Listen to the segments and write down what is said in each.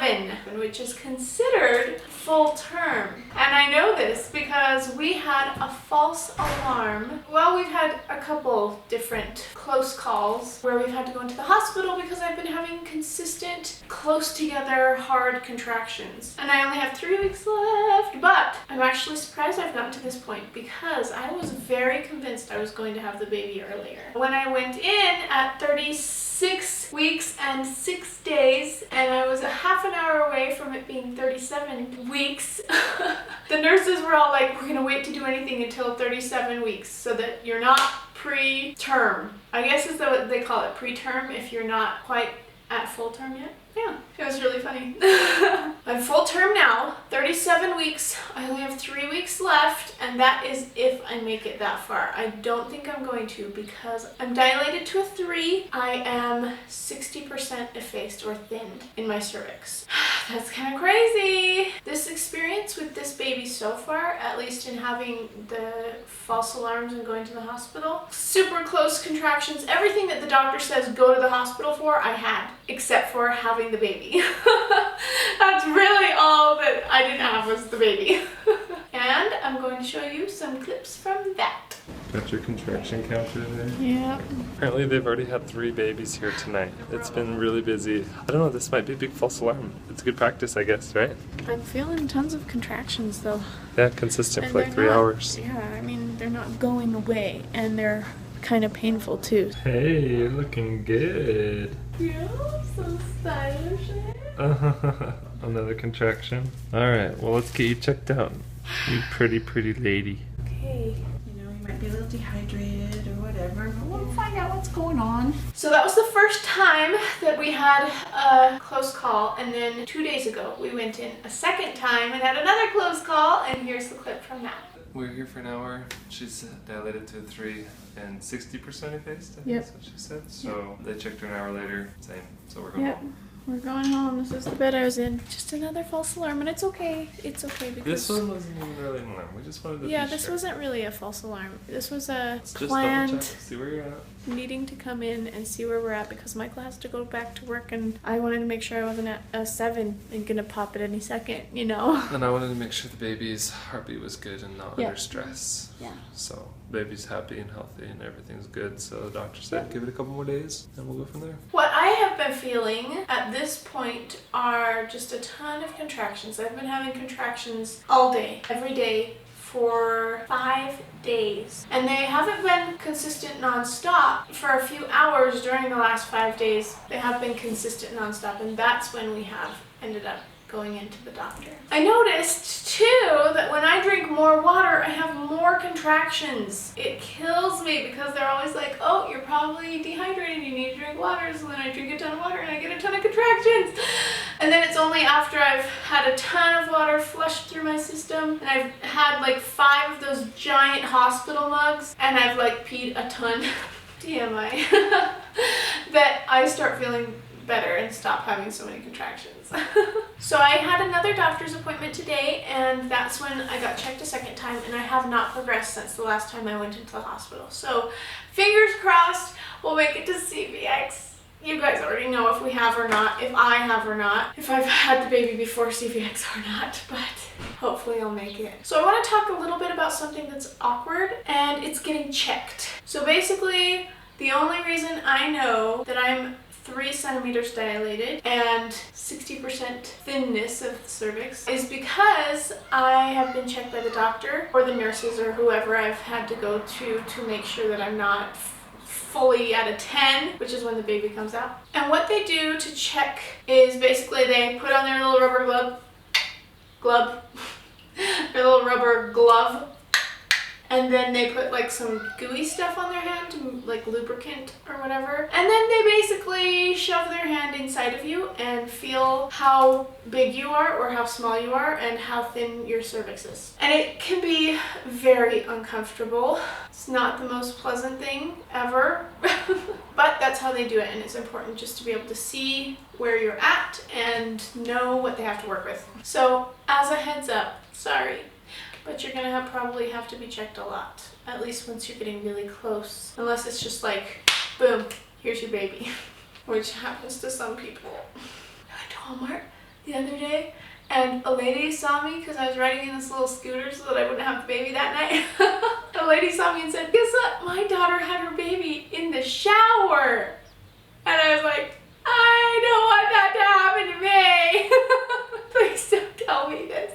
37, which is considered full term. And I know this because we had a false alarm. Well, we've had a couple different close calls where we've had to go into the hospital because I've been having consistent, close together, hard contractions. And I only have 3 weeks left, but I'm actually surprised I've gotten to this point because I was very convinced I was going to have the baby earlier. When I went in at 36 weeks and 6 days, and I was a half an hour away from it being 37 weeks, the nurses were all like, we're gonna wait to do anything until 37 weeks so that you're not preterm. I guess is what they call it, preterm, if you're not quite at full term yet. Yeah, it was really funny. I'm full term now, 37 weeks. I only have 3 weeks left, and that is if I make it that far. I don't think I'm going to because I'm dilated to a 3. I am 60% effaced or thinned in my cervix. That's kind of crazy. This experience with this baby so far, at least in having the false alarms and going to the hospital, super close contractions, everything that the doctor says go to the hospital for, I had, except for having the baby. That's really all that I didn't have was the baby. And I'm going to show you some clips from that. Got your contraction counter there? Yeah. Apparently they've already had 3 babies here tonight. It's been really busy. I don't know, this might be a big false alarm. It's good practice, I guess, right? I'm feeling tons of contractions though. Yeah, consistent And for like 3 hours. Yeah, I mean, they're not going away and they're kind of painful too. Hey, you're looking good. Yeah, so stylish. Another contraction. Alright, well let's get you checked out. You pretty lady. Okay. You know, you might be a little dehydrated or whatever, but we'll find out what's going on. So that was the first time that we had a close call, and then 2 days ago we went in a second time and had another close call, and here's the clip from that. We're here for an hour. She's dilated to a 3 and 60% effaced, I think that's what she said. So they checked her an hour later, same. So we're going home. We're going home. This is the bed I was in. Just another false alarm, and it's okay. It's okay because this one wasn't even really an alarm. We just wanted to be this sure. wasn't really a false alarm. This was a Let's just planned double check, see where you're at. needing to come in and see where we're at because Michael has to go back to work, and I wanted to make sure I wasn't at a 7 and gonna pop at any second, you know. And I wanted to make sure the baby's heartbeat was good and not under stress. Yeah. So baby's happy and healthy and everything's good. So the doctor said give it a couple more days and we'll go from there. What I have been feeling at this point are just a ton of contractions. I've been having contractions all day, every day, for 5 days. And they haven't been consistent non-stop. For a few hours during the last 5 days, they have been consistent non-stop, and that's when we have ended up going into the doctor. I noticed too that when I drink more water, I have more contractions. It kills me because they're always like, oh, you're probably dehydrated, you need to drink water. So then I drink a ton of water and I get a ton of contractions. And then it's only after I've had a ton of water flushed through my system and I've had like 5 of those giant hospital mugs and I've like peed a ton, TMI, that I start feeling better and stop having so many contractions. So I had another doctor's appointment today, and that's when I got checked a second time, and I have not progressed since the last time I went into the hospital. So fingers crossed we'll make it to CVX. You guys already know if we have or not, if I have or not, if I've had the baby before CVX or not, but hopefully I'll make it. So I want to talk a little bit about something that's awkward, and it's getting checked. So basically, the only reason I know that I'm 3 centimeters dilated and 60% thinness of the cervix is because I have been checked by the doctor or the nurses or whoever I've had to go to make sure that I'm not fully at a 10, which is when the baby comes out. And what they do to check is basically they put on their little rubber their little rubber glove, and then they put like some gooey stuff on their hand, like lubricant or whatever. And then they basically shove their hand inside of you and feel how big you are or how small you are and how thin your cervix is. And it can be very uncomfortable. It's not the most pleasant thing ever, but that's how they do it. And it's important just to be able to see where you're at and know what they have to work with. So as a heads up, sorry, but you're gonna probably have to be checked a lot, at least once you're getting really close. Unless it's just like, boom, here's your baby, which happens to some people. I went to Walmart the other day, and a lady saw me because I was riding in this little scooter so that I wouldn't have the baby that night. A lady saw me and said, guess what? My daughter had her baby in the shower. And I was like, I don't want that to happen to me. Please don't tell me this.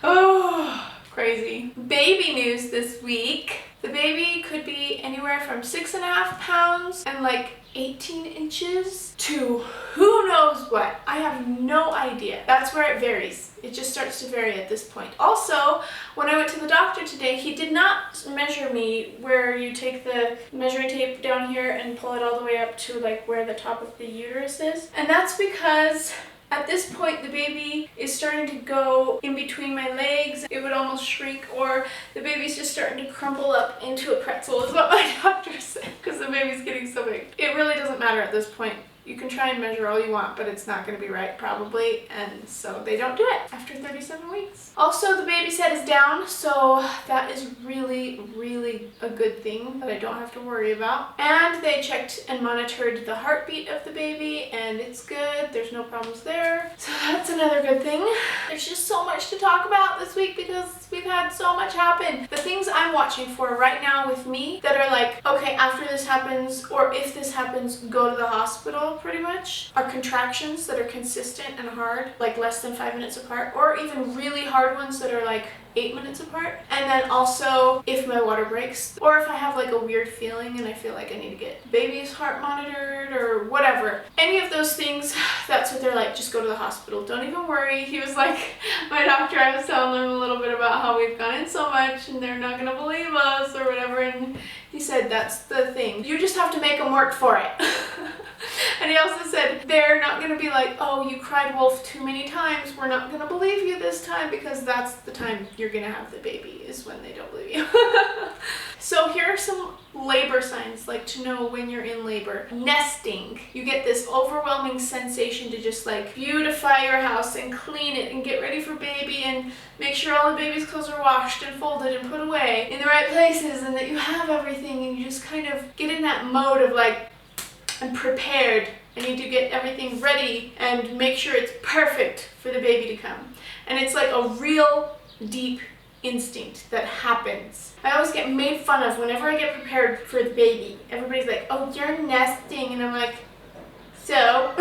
Oh, crazy. Baby news this week. The baby could be anywhere from 6.5 pounds and like 18 inches to who knows what. I have no idea. That's where it varies. It just starts to vary at this point. Also, when I went to the doctor today, he did not measure me where you take the measuring tape down here and pull it all the way up to like where the top of the uterus is. And that's because at this point, the baby is starting to go in between my legs. It would almost shrink, or the baby's just starting to crumple up into a pretzel is what my doctor said, because the baby's getting so big. It really doesn't matter at this point. You can try and measure all you want, but it's not going to be right probably, and so they don't do it after 37 weeks. Also, the baby's head is down, so that is really, really a good thing that I don't have to worry about. And they checked and monitored the heartbeat of the baby, and it's good. There's no problems there. So that's another good thing. There's just so much to talk about this week because we've had so much happen. The things I'm watching for right now with me that are like, okay, after this happens, or if this happens, go to the hospital, pretty much, are contractions that are consistent and hard, like less than 5 minutes apart, or even really hard ones that are like 8 minutes apart. And then also if my water breaks, or if I have like a weird feeling and I feel like I need to get baby's heart monitored or whatever. Any of those things, that's what they're like, just go to the hospital. Don't even worry. He was like, my doctor, I was telling him a little bit about how we've gone in so much and they're not gonna believe us or whatever, and he said that's the thing. You just have to make them work for it. And he also said, they're not going to be like, oh, you cried wolf too many times. We're not going to believe you this time, because that's the time you're going to have the baby, is when they don't believe you. So here are some labor signs, like to know when you're in labor. Nesting. You get this overwhelming sensation to just like beautify your house and clean it and get ready for baby and make sure all the baby's clothes are washed and folded and put away in the right places and that you have everything, and you just kind of get in that mode of like, I'm prepared. I need to get everything ready and make sure it's perfect for the baby to come. And it's like a real deep instinct that happens. I always get made fun of whenever I get prepared for the baby. Everybody's like, oh, you're nesting. And I'm like, so?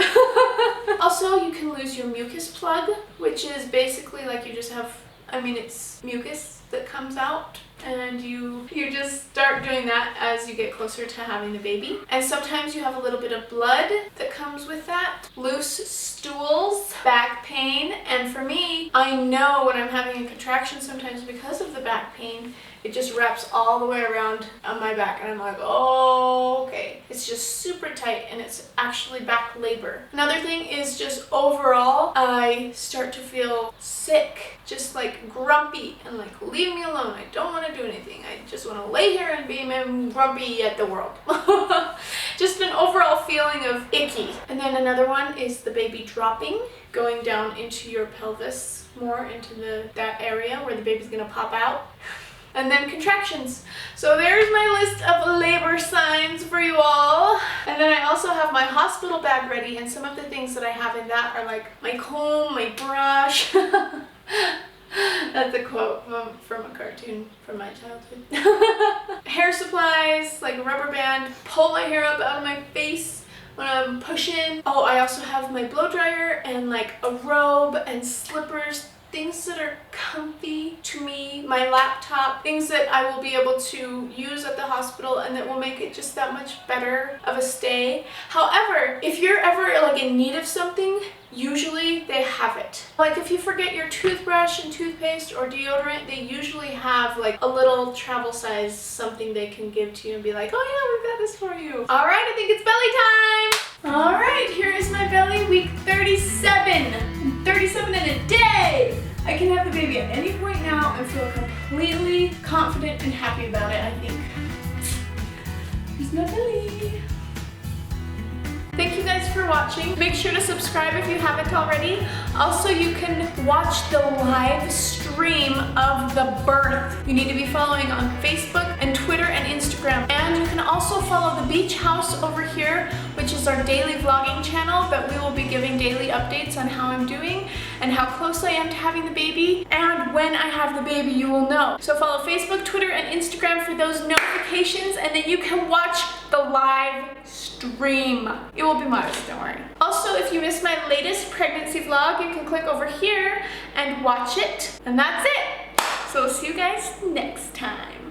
Also, you can lose your mucus plug, which is basically like you just have, I mean, it's mucus that comes out. And you just start doing that as you get closer to having the baby. And sometimes you have a little bit of blood that comes with that. Loose stools, back pain, and for me, I know when I'm having a contraction sometimes because of the back pain, it just wraps all the way around on my back and I'm like, oh, okay. It's just super tight and it's actually back labor. Another thing is just overall, I start to feel sick, just like grumpy and like, leave me alone. I don't want to do anything. I just want to lay here and be grumpy at the world. Just an overall feeling of icky. And then another one is the baby dropping, going down into your pelvis, more into that area where the baby's gonna pop out. And then contractions. So there's my list of labor signs for you all. And then I also have my hospital bag ready, and some of the things that I have in that are like my comb, my brush. That's a quote from a cartoon from my childhood. Hair supplies, like a rubber band, pull my hair up out of my face when I'm pushing. Oh, I also have my blow dryer and like a robe and slippers, things that are comfy to me, my laptop, things that I will be able to use at the hospital and that will make it just that much better of a stay. However, if you're ever like in need of something, usually they have it. Like if you forget your toothbrush and toothpaste or deodorant, they usually have like a little travel size something they can give to you and be like, oh yeah, we've got this for you. All right, I think it's belly time. All right, here is my belly, week 37. 37 in a day. I can have the baby at any point now and feel completely confident and happy about it, I think. Here's my belly. Thank you guys for watching. Make sure to subscribe if you haven't already. Also, you can watch the live stream of the birth. You need to be following on Facebook and Twitter and Instagram. And you can also follow the beach house over here which is our daily vlogging channel that we will be giving daily updates on how I'm doing and how close I am to having the baby. And when I have the baby, you will know. So follow Facebook, Twitter, and Instagram for those notifications, and then you can watch the live stream. It will be modest, don't worry. Also, if you missed my latest pregnancy vlog, you can click over here and watch it. And that's it. So we'll see you guys next time.